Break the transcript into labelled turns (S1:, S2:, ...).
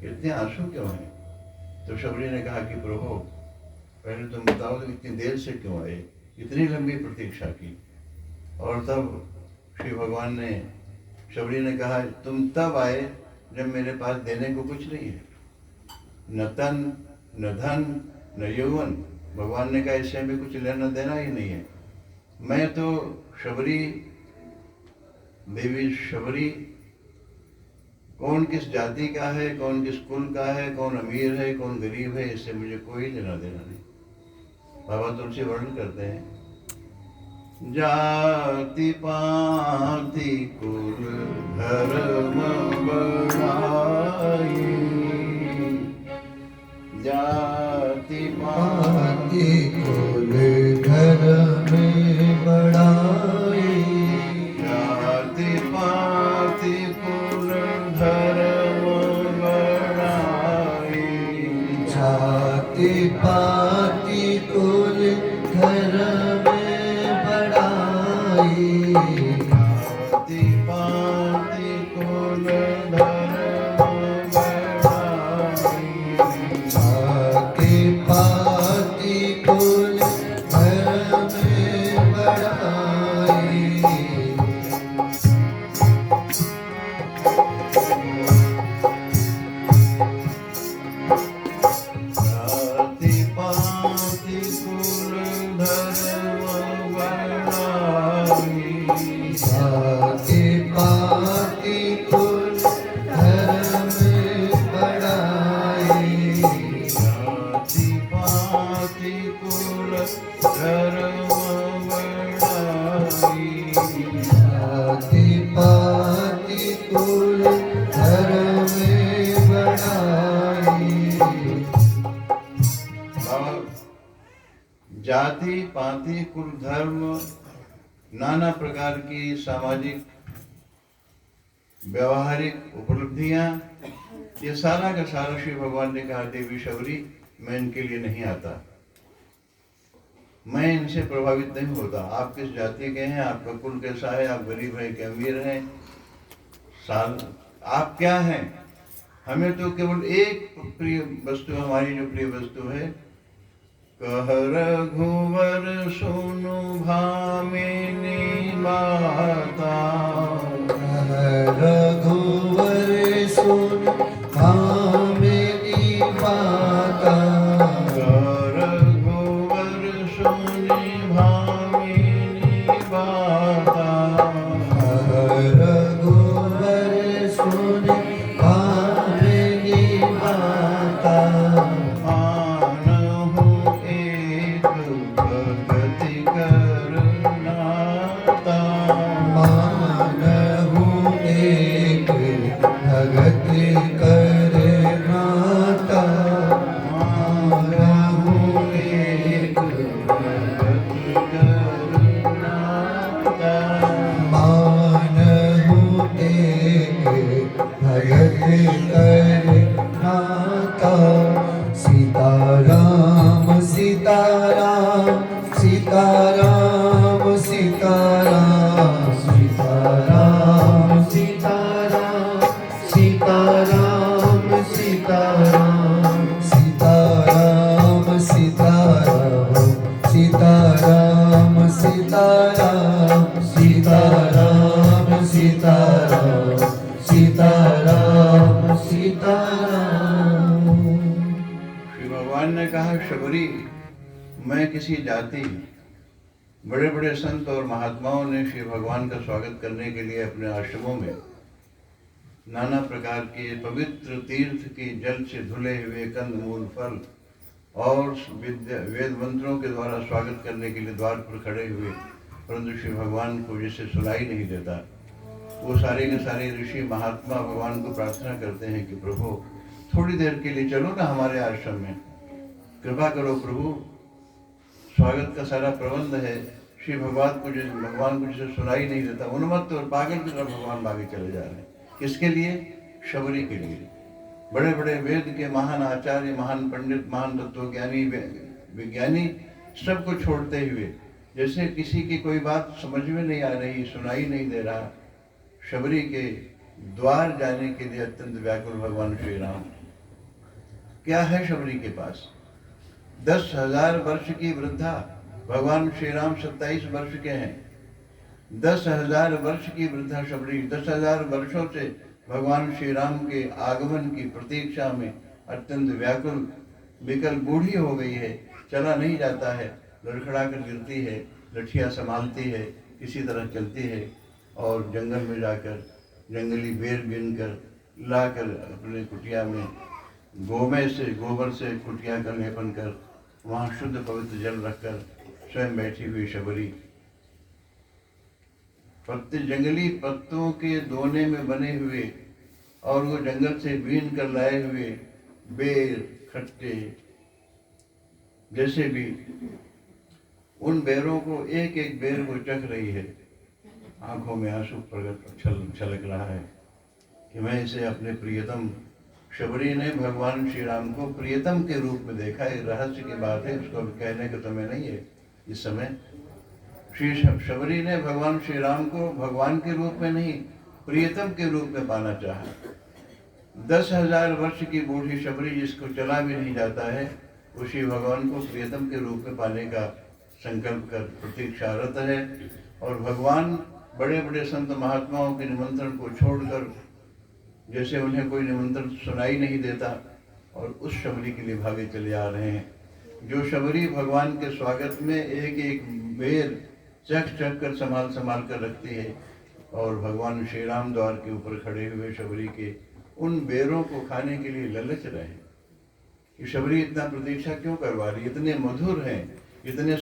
S1: इतने आंसू क्यों हैं? तो शबरी ने कहा कि प्रभु पहले तुम बताओ तो इतनी देर से क्यों आए, इतनी लंबी प्रतीक्षा की। और तब श्री भगवान ने, शबरी ने कहा तुम तब आए जब मेरे पास देने को कुछ नहीं है, न तन न धन न यौवन। भगवान ने कहा इससे हमें कुछ लेना देना ही नहीं है। मैं तो शबरी, देवी शबरी कौन किस जाति का है, कौन किस कुल का है, कौन अमीर है, कौन गरीब है, इससे मुझे कोई लेना देना नहीं। बाबा तुलसी वर्णन करते हैं, जाति पाति कुल धर्म बढ़ाई, जाति पाति
S2: कुल धर्म बढ़ाई,
S1: जाति पाति कुल धर्म बढ़ाई,
S2: जाति पाति कुल धर्म बढ़ाई,
S1: जाति पाति कुल धर्म बढ़ाई,
S2: जाति पाति कुल धर्म बढ़ाई,
S1: जाति पाति कुल धर्म बढ़ाई,
S2: जाति पाति कुल धर्म बढ़ाई,
S1: जाति पाति कुल धर्म बढ़ाई,
S2: जाति पाति कुल धर्म बढ़ाई।
S1: जाति पाति कुल धर्म, नाना प्रकार की सामाजिक व्यवहारिक उपलब्धियां, ये सारा का सारा श्री भगवान ने कहा देवी शबरी मैं इनके लिए नहीं आता, मैं इनसे प्रभावित नहीं होता। आप किस जाति के हैं, आपका कुल कैसा है, आप गरीब हैं कि अमीर हैं, आप क्या हैं, हमें तो केवल एक प्रिय वस्तु, हमारी जो प्रिय वस्तु है, कह रघुवर सुनु भामिनी माता,
S2: रघुवर सुन भामिनी माता,
S1: रघुवर सुनि भामिनी माता,
S2: रघुवर सुन भामिनी माता,
S1: मानहु एक भगति करनाता,
S2: मानहु एक भगत करनाता,
S1: मानहु एक भगति करनाता,
S2: मानहु एक भगत करनाता। सीताराम सीताराम सीताराम सीताराम, सीताराम सीताराम सीताराम सीताराम, सीताराम सीताराम सीताराम सीताराम, सीताराम सीताराम सीताराम सीताराम।
S1: श्री भगवान ने कहा शबरी मैं किसी जाति, बड़े बड़े संत और महात्माओं ने श्री भगवान का स्वागत करने के लिए अपने आश्रमों में नाना प्रकार के पवित्र तीर्थ के जल से धुले हुए कंदमूल फल और वेद मंत्रों के द्वारा स्वागत करने के लिए द्वार पर खड़े हुए, परंतु श्री भगवान को जिसे सुनाई नहीं देता, वो सारे के सारे ऋषि महात्मा भगवान को प्रार्थना करते हैं कि प्रभु थोड़ी देर के लिए चलो ना हमारे आश्रम में, कृपा करो प्रभु, स्वागत का सारा प्रबंध है, श्री भगवान को जिसे सुनाई नहीं देता, उन्मत्त और पागल की तरफ भगवान आगे चले जा रहे हैं। किसके लिए? शबरी के लिए। बड़े बड़े वेद के महान आचार्य, महान पंडित, महान तत्वज्ञानी, विज्ञानी सबको छोड़ते हुए, जैसे किसी की कोई बात समझ में नहीं आ रही, सुनाई नहीं दे रहा, शबरी के द्वार जाने के लिए अत्यंत व्याकुल भगवान श्री राम क्या है शबरी के पास? 10,000 वर्ष की वृद्धा, भगवान श्री राम 27 वर्ष के हैं। 10,000 वर्ष की वृद्धा शबरी 10,000 वर्षों से भगवान श्री राम के आगमन की प्रतीक्षा में अत्यंत व्याकुल विकल बूढ़ी हो गई है, चला नहीं जाता है, लड़खड़ा कर गिरती है, लठिया संभालती है, किसी तरह चलती है और जंगल में जाकर जंगली बेर बीन कर लाकर अपने कुटिया में गोबर से कुटिया का लेपन कर वहाँ शुद्ध पवित्र जल रखकर स्वयं बैठी हुई शबरी पत्ते जंगली पत्तों के दोने में बने हुए और वो जंगल से बीन कर लाए हुए बेर खट्टे जैसे भी उन बेरों को एक एक बेर को चख रही है। आंखों में आंसू प्रकट छलक रहा है कि मैं इसे अपने प्रियतम, शबरी ने भगवान श्री राम को प्रियतम के रूप में देखा। एक रहस्य की बात है, उसको कहने का समय नहीं है इस समय। श्री शबरी ने भगवान श्री राम को भगवान के रूप में नहीं, प्रियतम के रूप में पाना चाहा। 10,000 वर्ष की बूढ़ी शबरी जिसको चला भी नहीं जाता है, उसी भगवान को प्रियतम के रूप में पाने का संकल्प कर प्रतीक्षारत है। और भगवान बड़े बड़े संत महात्माओं के निमंत्रण को छोड़कर जैसे उन्हें कोई निमंत्रण सुनाई नहीं देता और उस शबरी के लिए भागे चले आ रहे हैं। जो शबरी भगवान के स्वागत में एक एक बेर चख कर संभाल कर रखती है और भगवान श्री राम द्वार के ऊपर खड़े हुए शबरी के उन बेरों को खाने के लिए ललच रहे हैं कि शबरी इतना प्रतीक्षा क्यों करवा रही, इतने मधुर हैं, इतने